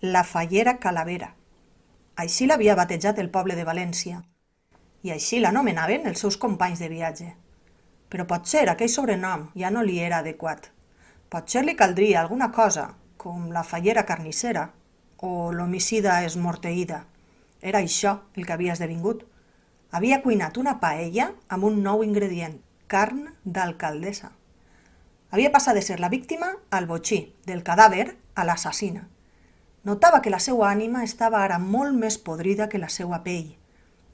la Fallera Calavera. Així l'havia batejat el poble de València, i així l'anomenaven els seus companys de viatge. Però potser aquell sobrenom ja no li era adequat. Potser li caldria alguna cosa, com la Fallera Carnissera o l'homicida esmorteïda. Era això el que havia esdevingut. Havia cuinat una paella amb un nou ingredient, carn d'alcaldessa. Havia passat de ser la víctima al botxí, del cadàver a l'assassina. Notava que la seva ànima estava ara molt més podrida que la seva pell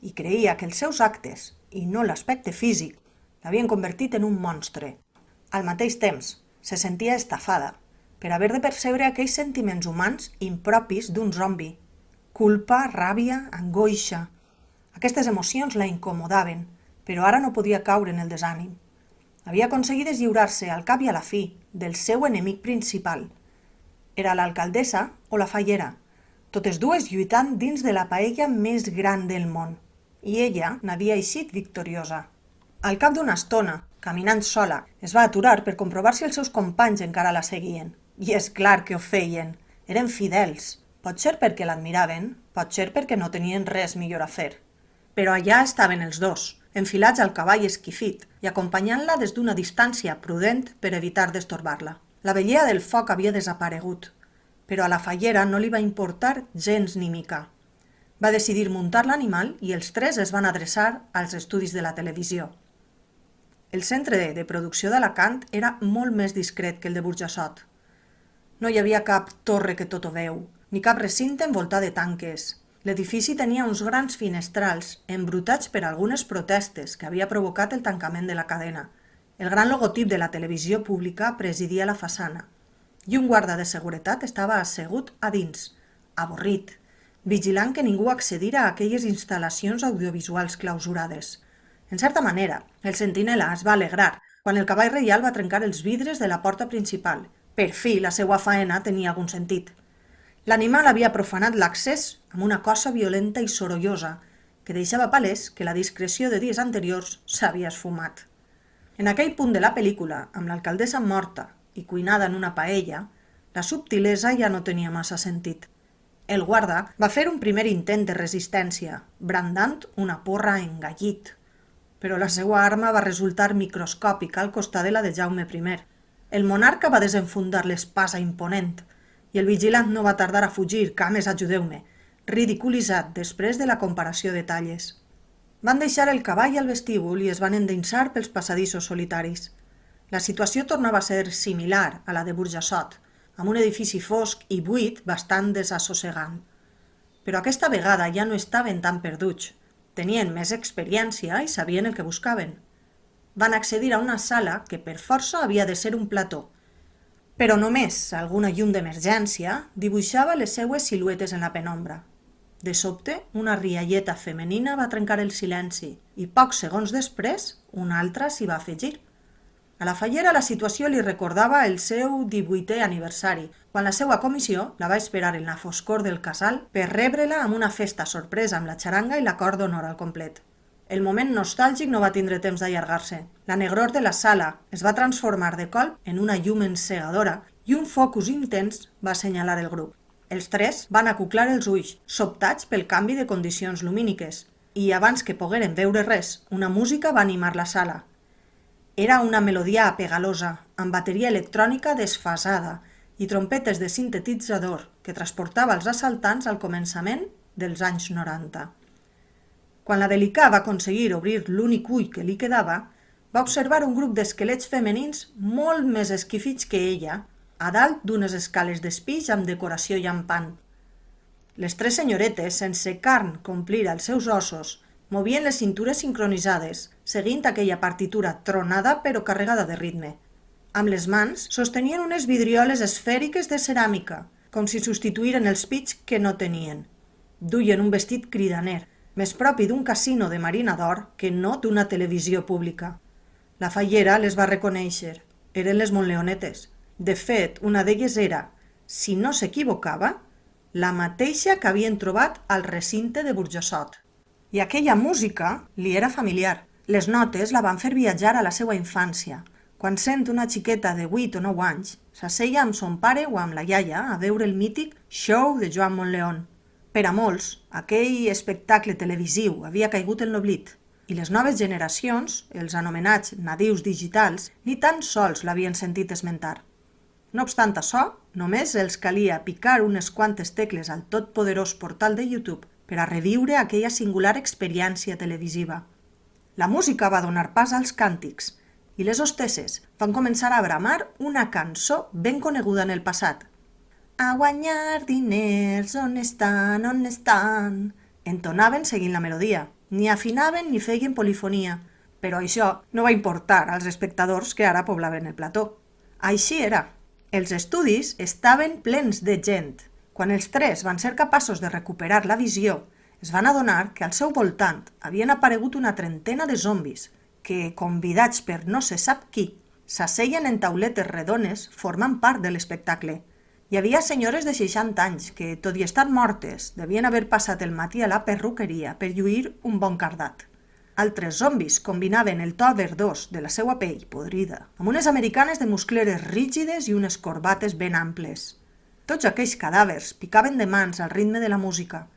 i creia que els seus actes, i no l'aspecte físic, l'havien convertit en un monstre. Al mateix temps, se sentia estafada per haver de percebre aquells sentiments humans impropis d'un zombi. Culpa, ràbia, angoixa. Aquestes emocions la incomodaven, però ara no podia caure en el desànim. Havia aconseguit deslliurar-se al cap i a la fi del seu enemic principal. Era l'alcaldessa o la fallera, totes dues lluitant dins de la paella més gran del món, i ella n'havia eixit victoriosa. Al cap d'una estona, caminant sola, es va aturar per comprovar si els seus companys encara la seguien. I és clar que ho feien. Eren fidels. Potser perquè l'admiraven, potser perquè no tenien res millor a fer. Però allà estaven els dos, enfilats al cavall esquifit i acompanyant-la des d'una distància prudent per evitar d'estorbar-la. La vellea del foc havia desaparegut, però a la fallera no li va importar gens ni mica. Va decidir muntar l'animal i els tres es van adreçar als estudis de la televisió. El centre de producció d'Alacant era molt més discret que el de Burjassot. No hi havia cap torre que tot ho veu, ni cap recinte envoltat de tanques. L'edifici tenia uns grans finestrals embrutats per algunes protestes que havia provocat el tancament de la cadena. El gran logotip de la televisió pública presidia la façana i un guarda de seguretat estava assegut a dins, avorrit, vigilant que ningú accedira a aquelles instal·lacions audiovisuals clausurades. En certa manera, el sentinela es va alegrar quan el cavall reial va trencar els vidres de la porta principal. Per fi la seva faena tenia algun sentit. L'animal havia profanat l'accés amb una cosa violenta i sorollosa que deixava palès que la discreció de dies anteriors s'havia esfumat. En aquell punt de la pel·lícula, amb l'alcaldessa morta i cuinada en una paella, la subtilesa ja no tenia massa sentit. El guarda va fer un primer intent de resistència, brandant una porra engallit, però la seva arma va resultar microscòpica al costat de la de Jaume I. El monarca va desenfundar l'espasa imponent i el vigilant no va tardar a fugir, que a més, ajudeu-me, ridiculitzat després de la comparació de talles. Van deixar el cavall al vestíbul i es van endinsar pels passadissos solitaris. La situació tornava a ser similar a la de Burjassot, amb un edifici fosc i buit bastant desassossegant. Però aquesta vegada ja no estaven tan perduts. Tenien més experiència i sabien el que buscaven. Van accedir a una sala que per força havia de ser un plató, però només alguna llum d'emergència dibuixava les seues siluetes en la penombra. De sobte, una rialleta femenina va trencar el silenci i pocs segons després, una altra s'hi va afegir. A la fallera la situació li recordava el seu 18è aniversari, quan la seva comissió la va esperar en la foscor del casal per rebre-la amb una festa sorpresa amb la xaranga i la cor d'honor al complet. El moment nostàlgic no va tindre temps d'allargar-se. La negror de la sala es va transformar de colp en una llum encegadora i un focus intens va assenyalar el grup. Els tres van acuclar els ulls, sobtats pel canvi de condicions lumíniques, i abans que pogueren veure res, una música va animar la sala. Era una melodia apegalosa, amb bateria electrònica desfasada i trompetes de sintetitzador que transportava els assaltants al començament dels anys 90. Quan la Delicà va aconseguir obrir l'únic ull que li quedava, va observar un grup d'esquelets femenins molt més esquifits que ella, a dalt d'unes escales d'espix amb decoració llampant. Les tres senyoretes, sense carn complir els seus ossos, movien les cintures sincronitzades, seguint aquella partitura tronada però carregada de ritme. Amb les mans sostenien unes vidrioles esfèriques de ceràmica, com si substituïren els pits que no tenien. Duien un vestit cridaner, més propi d'un casino de Marina d'Or que no d'una televisió pública. La fallera les va reconèixer. Eren les Montleonetes. De fet, una d'elles era, si no s'equivocava, la mateixa que havien trobat al recinte de Burjassot. I aquella música li era familiar. Les notes la van fer viatjar a la seva infància, Quan sent una xiqueta de 8 o 9 anys, s'asseia amb son pare o amb la iaia a veure el mític Show de Joan Montleón. Per a molts, aquell espectacle televisiu havia caigut en l'oblit i les noves generacions, els anomenats nadius digitals, ni tan sols l'havien sentit esmentar. No obstant això, només els calia picar unes quantes tecles al totpoderós portal de YouTube per a reviure aquella singular experiència televisiva. La música va donar pas als càntics i les hostesses van començar a bramar una cançó ben coneguda en el passat. A guanyar diners, on estan, on estan? Entonaven seguint la melodia, ni afinaven ni feien polifonia, però això no va importar als espectadors que ara poblaven el plató. Així era. Els estudis estaven plens de gent. Quan els tres van ser capaços de recuperar la visió, es van adonar que al seu voltant havien aparegut una trentena de zombis que, convidats per no se sap qui, s'asseien en tauletes redones formant part de l'espectacle. Hi havia senyores de 60 anys que, tot i estar mortes, devien haver passat el matí a la perruqueria per lluir un bon cardat. Altres zombis combinaven el to verdós de la seva pell podrida amb unes americanes de muscleres rígides i unes corbates ben amples. Tots aquells cadàvers picaven de mans al ritme de la música,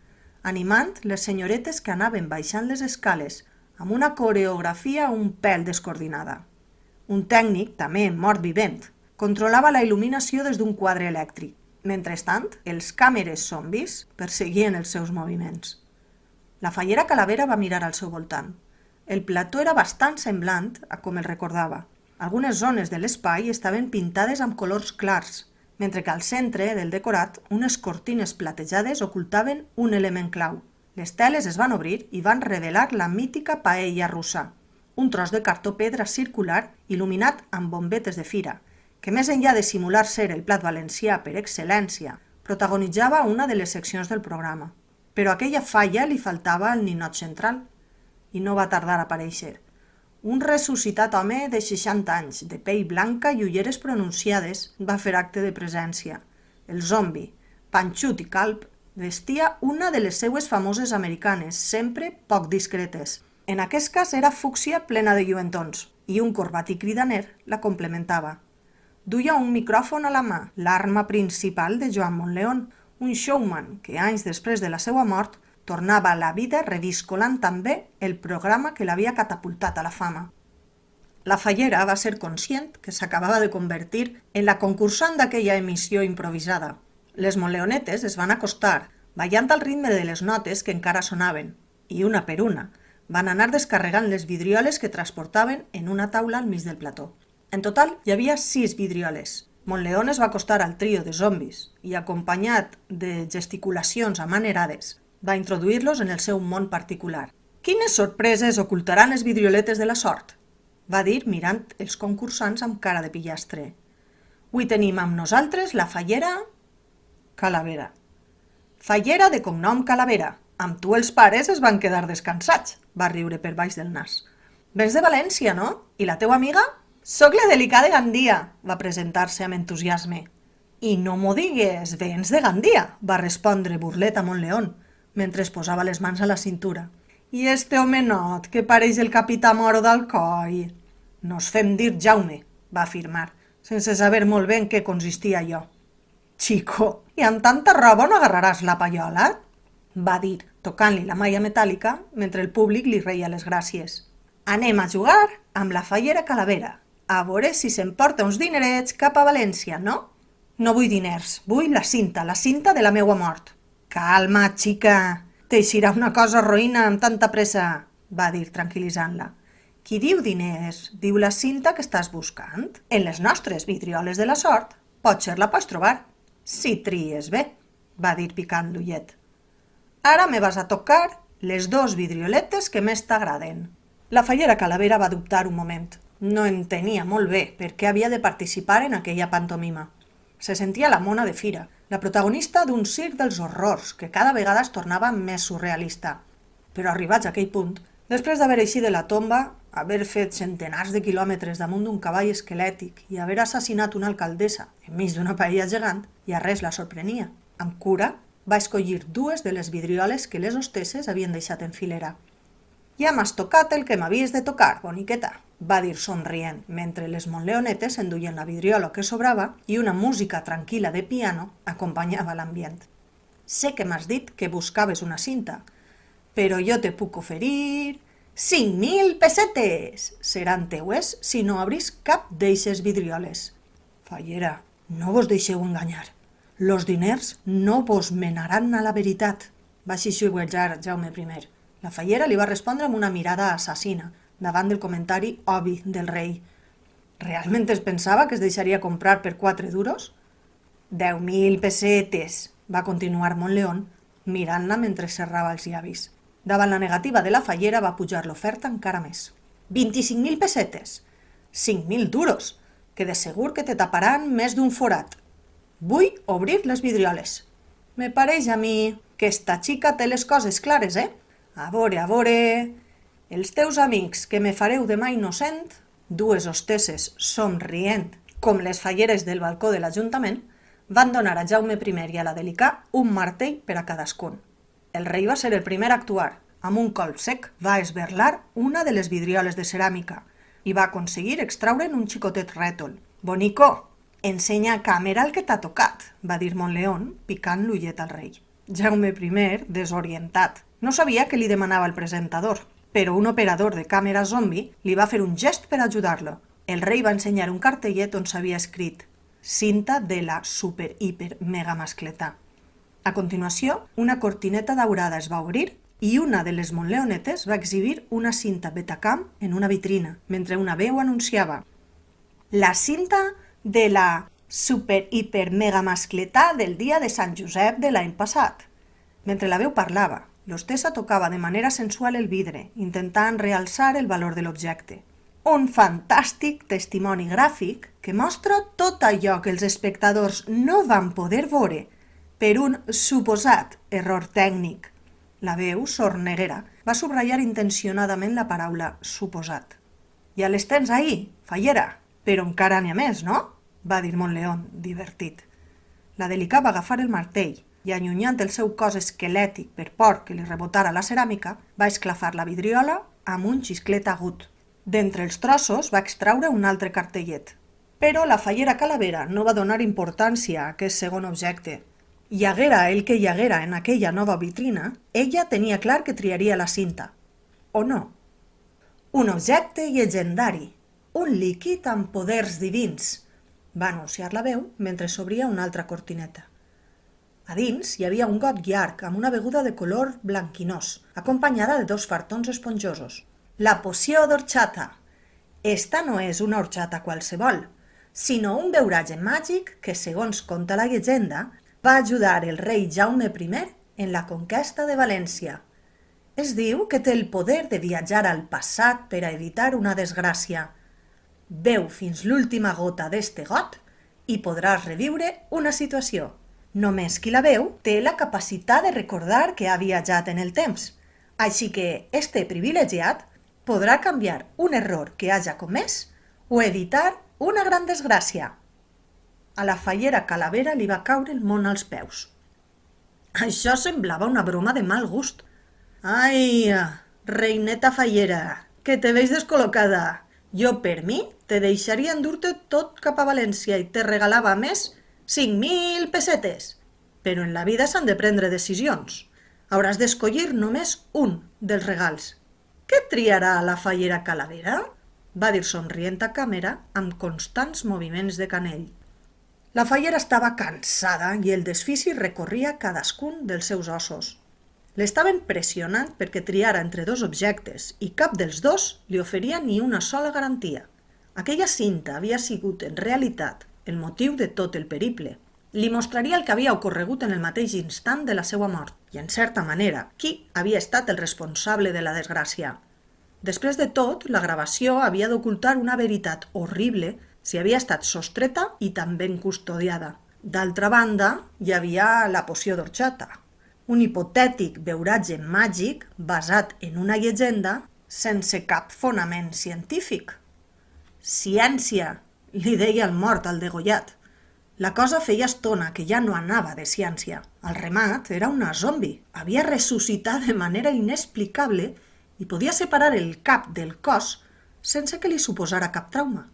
animant les senyoretes que anaven baixant les escales amb una coreografia un pèl descoordinada. Un tècnic, també mort vivent, controlava la il·luminació des d'un quadre elèctric. Mentrestant, els càmeres zombis perseguien els seus moviments. La fallera Calavera va mirar al seu voltant. El plató era bastant semblant a com el recordava. Algunes zones de l'espai estaven pintades amb colors clars, mentre que al centre del decorat unes cortines platejades ocultaven un element clau. Les teles es van obrir i van revelar la mítica paella russa, un tros de cartó pedra circular il·luminat amb bombetes de fira, que més enllà de simular ser el plat valencià per excel·lència, protagonitzava una de les seccions del programa. Però a aquella falla li faltava el ninot central, i no va tardar a aparèixer. Un ressuscitat home de 60 anys, de pell blanca i ulleres pronunciades, va fer acte de presència. El zombi, panxut i calb, vestia una de les seues famoses americanes, sempre poc discretes. En aquest cas era fúcsia plena de lluentons, i un corbatí cridaner la complementava. Duia un micròfon a la mà, l'arma principal de Joan Montleón, un showman que anys després de la seva mort tornava a la vida reviscolant també el programa que l'havia catapultat a la fama. La fallera va ser conscient que s'acabava de convertir en la concursant d'aquella emissió improvisada. Les montleonetes es van acostar, ballant al ritme de les notes que encara sonaven, i una per una van anar descarregant les vidrioles que transportaven en una taula al mig del plató. En total hi havia 6 vidrioles. Montleón es va acostar al trio de zombis i, acompanyat de gesticulacions amanerades, va introduir-los en el seu món particular. «Quines sorpreses ocultaran les vidrioletes de la sort?» va dir mirant els concursants amb cara de pillastre. «Avui tenim amb nosaltres la fallera Calavera. Fallera de cognom Calavera. Amb tu els pares es van quedar descansats», va riure per baix del nas. «Vens de València, no? I la teua amiga?» «Soc la Delicà de Gandia», va presentar-se amb entusiasme. «I no m'ho digues, vens de Gandia», va respondre burlet a Montleón, mentre es posava les mans a la cintura. «I este homenot que pareix el capità Moro d'Alcoi?» «Nos fem dir Jaume», va afirmar, sense saber molt bé en què consistia allò. «Chico, i amb tanta roba no agarraràs la paiola?» va dir, tocant-li la malla metàl·lica mentre el públic li reia les gràcies. «Anem a jugar amb la fallera Calavera, a veure si s'emporta uns dinerets cap a València, no?» «No vull diners, vull la cinta de la meua mort». «Calma, xica, t'eixirà una cosa roïna amb tanta pressa», va dir tranquil·litzant-la. «Qui diu diners, diu la cinta que estàs buscant. En les nostres vidrioles de la sort, potser la pots trobar. Si tries bé», va dir picant l'ullet. «Ara me vas a tocar les 2 vidrioletes que més t'agraden». La fallera Calavera va dubtar un moment. No entenia molt bé per què havia de participar en aquella pantomima. Se sentia la mona de fira, la protagonista d'un circ dels horrors que cada vegada es tornava més surrealista. Però arribats a aquell punt, després d'haver eixit de la tomba, haver fet centenars de quilòmetres damunt d'un cavall esquelètic i haver assassinat una alcaldessa enmig d'una paella gegant, ja res la sorprenia. Amb cura, va escollir 2 de les vidrioles que les hostesses havien deixat en filera. «Ja m'has tocat el que m'havies de tocar, boniqueta», va dir somrient, mentre les monleonetes enduien la vidriola que sobrava i una música tranquil·la de piano acompanyava l'ambient. Sé que m'has dit que buscaves una cinta, però jo te puc oferir 5.000 pessetes! Seran teues si no obris cap d'eixes vidrioles. Fallera, no vos deixeu enganyar. Los diners no vos menaran a la veritat, va xiuxiuejar Jaume I. La fallera li va respondre amb una mirada assassina, davant del comentari obvi del rei. Realment es pensava que es deixaria comprar per 4 duros? 10.000 pessetes, va continuar Montleón, mirant-la mentre serrava els llavis. Davant la negativa de la fallera va pujar l'oferta encara més. 25.000 pessetes! 5.000 duros, que de segur que te taparan més d'un forat. Vull obrir les vidrioles. Me pareix a mi que esta xica té les coses clares, eh? A veure... Els teus amics que me fareu demà innocent, dues hostesses somrient, com les falleres del balcó de l'Ajuntament, van donar a Jaume I i a la Delicà un martell per a cadascun. El rei va ser el primer a actuar. Amb un colp sec va esberlar una de les vidrioles de ceràmica i va aconseguir extraure'n un xicotet rètol. «Bonico, ensenya a càmera el que t'ha tocat», va dir Montleón, picant l'ullet al rei. Jaume I, desorientat, no sabia què li demanava el presentador, però un operador de càmera zombi li va fer un gest per ajudar-lo. El rei va ensenyar un cartellet on s'havia escrit «Cinta de la super-hiper-mega-mascletà». A continuació, una cortineta daurada es va obrir i una de les monleonetes va exhibir una cinta Betacam en una vitrina, mentre una veu anunciava «La cinta de la super-hiper-mega-mascletà del dia de Sant Josep de l'any passat». Mentre la veu parlava, l'hostessa tocava de manera sensual el vidre, intentant realçar el valor de l'objecte. Un fantàstic testimoni gràfic que mostra tot allò que els espectadors no van poder veure per un suposat error tècnic. La veu, sorneguera, va subratllar intencionadament la paraula suposat. «Ja les tens ahí, fallera, però encara n'hi ha més, no?», va dir Montleón, divertit. La Delicà va agafar el martell i, allunyant el seu cos esquelètic per por que li rebotara la ceràmica, va esclafar la vidriola amb un xisclet agut. D'entre els trossos va extraure un altre cartellet. Però la fallera Calavera no va donar importància a aquest segon objecte. Hi haguera el que hi haguera en aquella nova vitrina, ella tenia clar que triaria la cinta. O no? Un objecte llegendari, un líquid amb poders divins, va anunciar la veu mentre s'obria una altra cortineta. A dins hi havia un got llarg amb una beguda de color blanquinós, acompanyada de 2 fartons esponjosos. La poció d'orxata. Esta no és una orxata qualsevol, sinó un beuratge màgic que, segons conta la llegenda, va ajudar el rei Jaume I en la conquesta de València. Es diu que té el poder de viatjar al passat per a evitar una desgràcia. Beu fins l'última gota d'este got i podràs reviure una situació. Només qui la veu té la capacitat de recordar que ha viatjat en el temps, així que este privilegiat podrà canviar un error que haja comès o evitar una gran desgràcia. A la fallera Calavera li va caure el món als peus. Això semblava una broma de mal gust. «Ai, reineta fallera, que te veig descol·locada. Jo, per mi, te deixaria endur-te tot cap a València i te regalava més 5.000 pessetes. Però en la vida s'han de prendre decisions. Hauràs d'escollir només un dels regals. Què triarà la fallera Calavera?», va dir somrient a càmera amb constants moviments de canell. La fallera estava cansada i el desfici recorria cadascun dels seus ossos. L'estaven pressionant perquè triara entre 2 objectes i cap dels 2 li oferia ni una sola garantia. Aquella cinta havia sigut, en realitat, el motiu de tot el periple. Li mostraria el que havia ocorregut en el mateix instant de la seva mort i, en certa manera, qui havia estat el responsable de la desgràcia. Després de tot, la gravació havia d'ocultar una veritat horrible si havia estat sostreta i tan ben custodiada. D'altra banda, hi havia la poció d'orxata, un hipotètic beuratge màgic basat en una llegenda sense cap fonament científic. «Ciència», li deia el mort al degollat. La cosa feia estona que ja no anava de ciència. Al remat era una zombi. Havia ressuscitat de manera inexplicable i podia separar el cap del cos sense que li suposara cap trauma.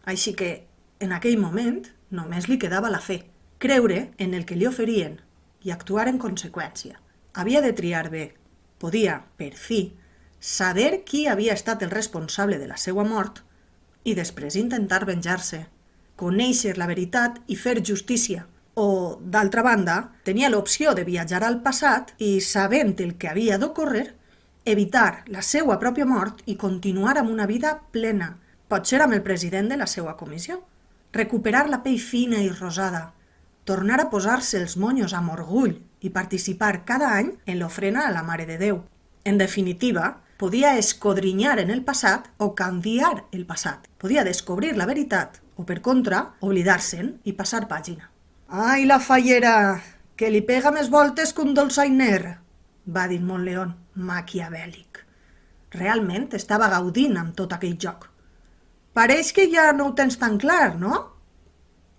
Així que, en aquell moment, només li quedava la fe, creure en el que li oferien i actuar en conseqüència. Havia de triar bé. Podia, per fi, saber qui havia estat el responsable de la seva mort i després intentar venjar-se, conèixer la veritat i fer justícia. O, d'altra banda, tenia l'opció de viatjar al passat i, sabent el que havia d'ocórrer, evitar la seva pròpia mort i continuar amb una vida plena, potser amb el president de la seva comissió. Recuperar la pell fina i rosada, tornar a posar-se els monyos amb orgull i participar cada any en l'ofrena a la Mare de Déu. En definitiva, podia escodrinyar en el passat o canviar el passat. Podia descobrir la veritat o, per contra, oblidar-se'n i passar pàgina. «Ai, la fallera, que li pega més voltes que un dolçainer», va dir Montleón, maquiavèlic. Realment estava gaudint amb tot aquell joc. «Pareix que ja no ho tens tan clar, no?»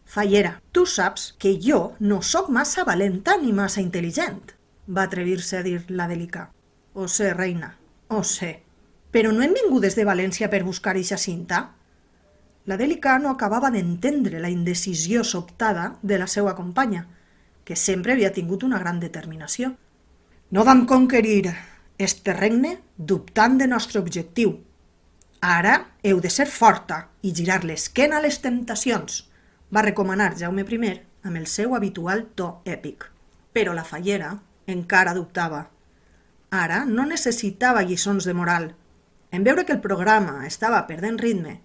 «Fallera, tu saps que jo no sóc massa valenta ni massa intel·ligent», va atrevir-se a dir la Delicà. «Ho sé, reina, ho sé. Però no hem vingut des de València per buscar eixa cinta?» La Delicà no acabava d'entendre la indecisió sobtada de la seva companya, que sempre havia tingut una gran determinació. «No vam conquerir este regne dubtant de nostre objectiu. Ara heu de ser forta i girar l'esquena a les temptacions», va recomanar Jaume I amb el seu habitual to èpic. Però la fallera encara dubtava. Ara no necessitava lliçons de moral. En veure que el programa estava perdent ritme,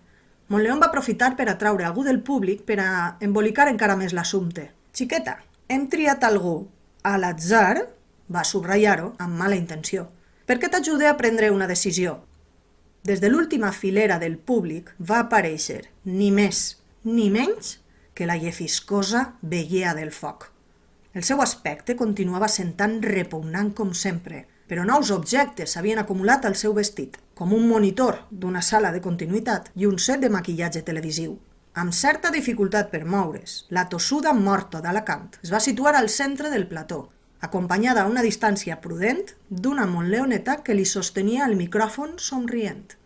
Montleón va aprofitar per atraure algú del públic per a embolicar encara més l'assumpte. «Xiqueta, hem triat algú a l'atzar», va subratllar-ho amb mala intenció, «perquè t'ajude a prendre una decisió». Des de l'última filera del públic va aparèixer ni més ni menys que la llefiscosa Veiea del Foc. El seu aspecte continuava sent tan repugnant com sempre, però nous objectes s'havien acumulat al seu vestit, com un monitor d'una sala de continuïtat i un set de maquillatge televisiu. Amb certa dificultat per moure's, la tossuda morta d'Alacant es va situar al centre del plató, acompanyada a una distància prudent d'una montleoneta que li sostenia el micròfon somrient.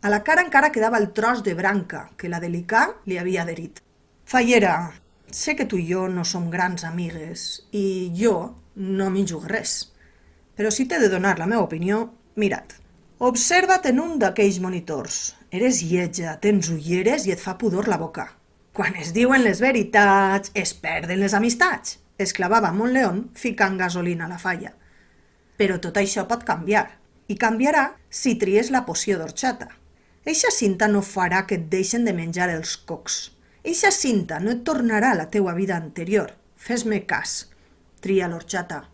A la cara encara quedava el tros de branca que la Delicà li havia adherit. «Fallera, sé que tu i jo no som grans amigues i jo no m'hi jugo res. Però si t'he de donar la meva opinió, mira't. Observa't en un d'aquells monitors. Eres lletja, tens ulleres i et fa pudor la boca. Quan es diuen les veritats, es perden les amistats», exclamava Montleón ficant gasolina a la falla. «Però tot això pot canviar, i canviarà si tries la poció d'orxata. Eixa cinta no farà que et deixen de menjar els cocs. Eixa cinta no et tornarà a la teua vida anterior. Fes-me cas. Tria l'orxata».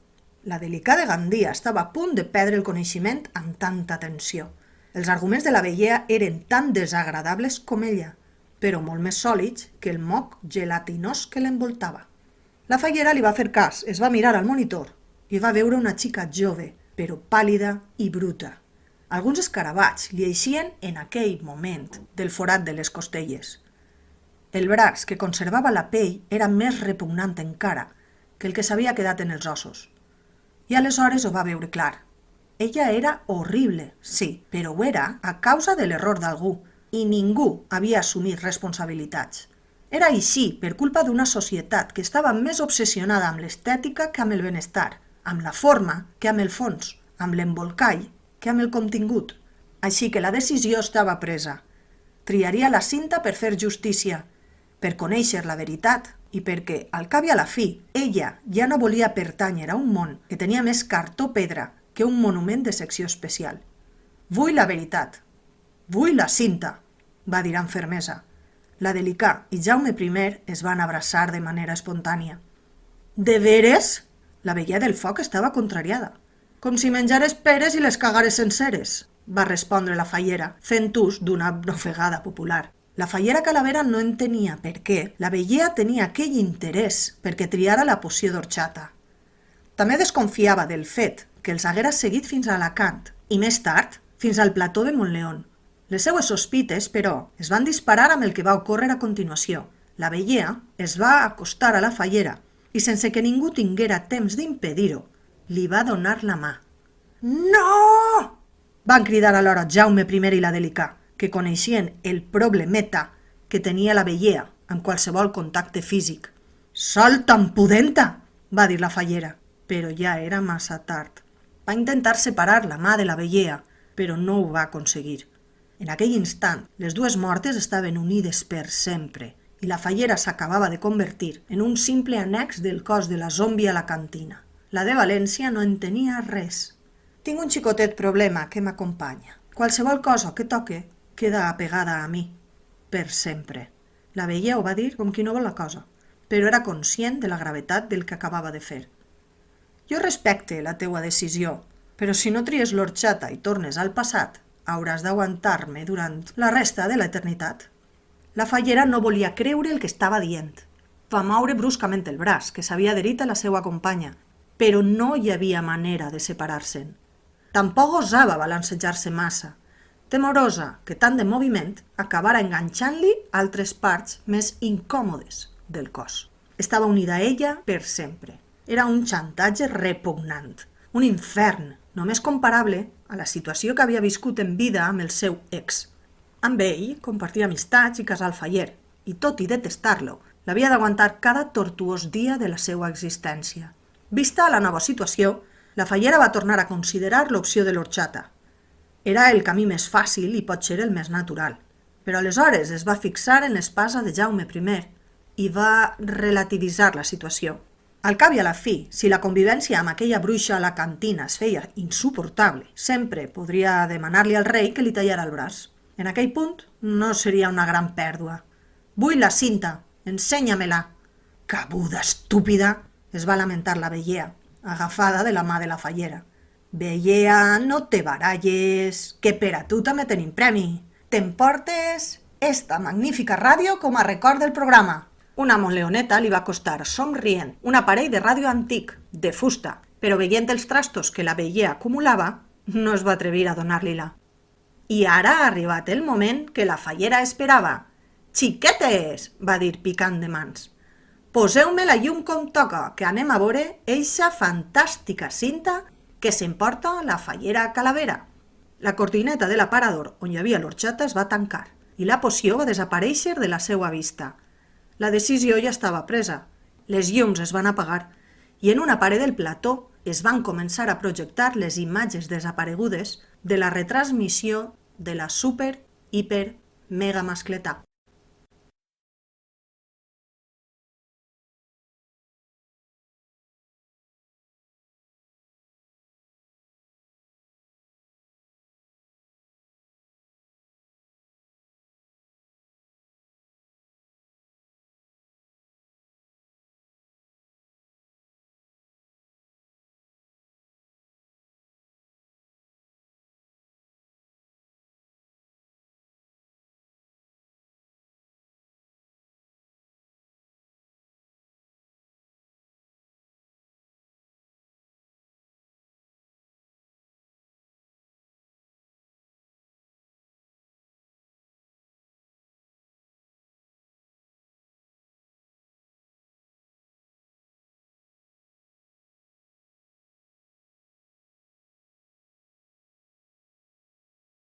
La Delicà de Gandia estava a punt de perdre el coneixement amb tanta tensió. Els arguments de la Veiea eren tan desagradables com ella, però molt més sòlids que el moc gelatinós que l'envoltava. La fallera li va fer cas, es va mirar al monitor i va veure una xica jove, però pàl·lida i bruta. Alguns escarabats li eixien en aquell moment del forat de les costelles. El braç que conservava la pell era més repugnant encara que el que s'havia quedat en els ossos. I aleshores ho va veure clar. Ella era horrible, sí, però ho era a causa de l'error d'algú, i ningú havia assumit responsabilitats. Era així per culpa d'una societat que estava més obsessionada amb l'estètica que amb el benestar, amb la forma que amb el fons, amb l'embolcall que amb el contingut. Així que la decisió estava presa. Triaria la cinta per fer justícia, per conèixer la veritat i perquè, al cap i a la fi, ella ja no volia pertànyer a un món que tenia més cartó pedra que un monument de secció especial. «Vull la veritat. Vull la cinta», va dir amb fermesa. La Delicà i Jaume I es van abraçar de manera espontània. «De veres?» La Veiea del Foc estava contrariada. «Com si menjares peres i les cagares senceres», va respondre la fallera, fent ús d'una ofegada popular. La fallera Calavera no entenia per què la Veiea tenia aquell interès perquè triara la poció d'orxata. També desconfiava del fet que els haguera seguit fins a Alacant i més tard fins al plató de Montleón. Les seues sospites, però, es van disparar amb el que va ocórrer a continuació. La Veiea es va acostar a la fallera i, sense que ningú tinguera temps d'impedir-ho, li va donar la mà. «No!», van cridar alhora Jaume I i la Delicà. que coneixien el problemeta que tenia la vellea amb qualsevol contacte físic. «Sol tan pudenta!», va dir la fallera, però ja era massa tard. Va intentar separar la mà de la vellea, però no ho va aconseguir. En aquell instant, les dues mortes estaven unides per sempre i la fallera s'acabava de convertir en un simple annex del cos de la zombi a la cantina. La de València no en tenia res. Tinc un xicotet problema que m'acompanya. Qualsevol cosa que toque queda apegada a mi, per sempre. La vella ho va dir com qui no vol la cosa, però era conscient de la gravetat del que acabava de fer. Jo respecte la teua decisió, però si no tries l'orxata i tornes al passat, hauràs d'aguantar-me durant la resta de l'eternitat. La fallera no volia creure el que estava dient. Va moure bruscament el braç, que s'havia adherit a la seva companya, però no hi havia manera de separar-se'n. Tampoc osava balancejar-se massa, temorosa que tant de moviment acabara enganxant-li altres parts més incòmodes del cos. Estava unida a ella per sempre. Era un xantatge repugnant, un infern, només comparable a la situació que havia viscut en vida amb el seu ex. Amb ell compartia amistats i casal faller, i tot i detestar-lo, l'havia d'aguantar cada tortuós dia de la seva existència. Vista la nova situació, la fallera va tornar a considerar l'opció de l'orxata. Era el camí més fàcil i potser el més natural, però aleshores es va fixar en l'espasa de Jaume I i va relativitzar la situació. Al cap i a la fi, si la convivència amb aquella bruixa a la cantina es feia insuportable, sempre podria demanar-li al rei que li tallara el braç. En aquell punt no seria una gran pèrdua. «Vull la cinta, ensenya-me-la!» «Cabuda estúpida!», es va lamentar la vellea, agafada de la mà de la fallera. «Vellea, no te baralles, que per a tu també tenim premi. T'emportes esta magnífica ràdio com a record del programa». Una monleoneta li va costar, somrient, un aparell de ràdio antic, de fusta, però veient els trastos que la vellea acumulava, no es va atrevir a donar-li-la. I ara ha arribat el moment que la fallera esperava. «Xiquetes!», va dir picant de mans. «Poseu-me la llum com toca, que anem a veure eixa fantàstica cinta que s'emporta la fallera Calavera». La cortineta de l'aparador on hi havia l'orxata es va tancar i la poció va desaparèixer de la seva vista. La decisió ja estava presa. Les llums es van apagar i en una paret del plató es van començar a projectar les imatges desaparegudes de la retransmissió de la super, hiper, mega mascletà.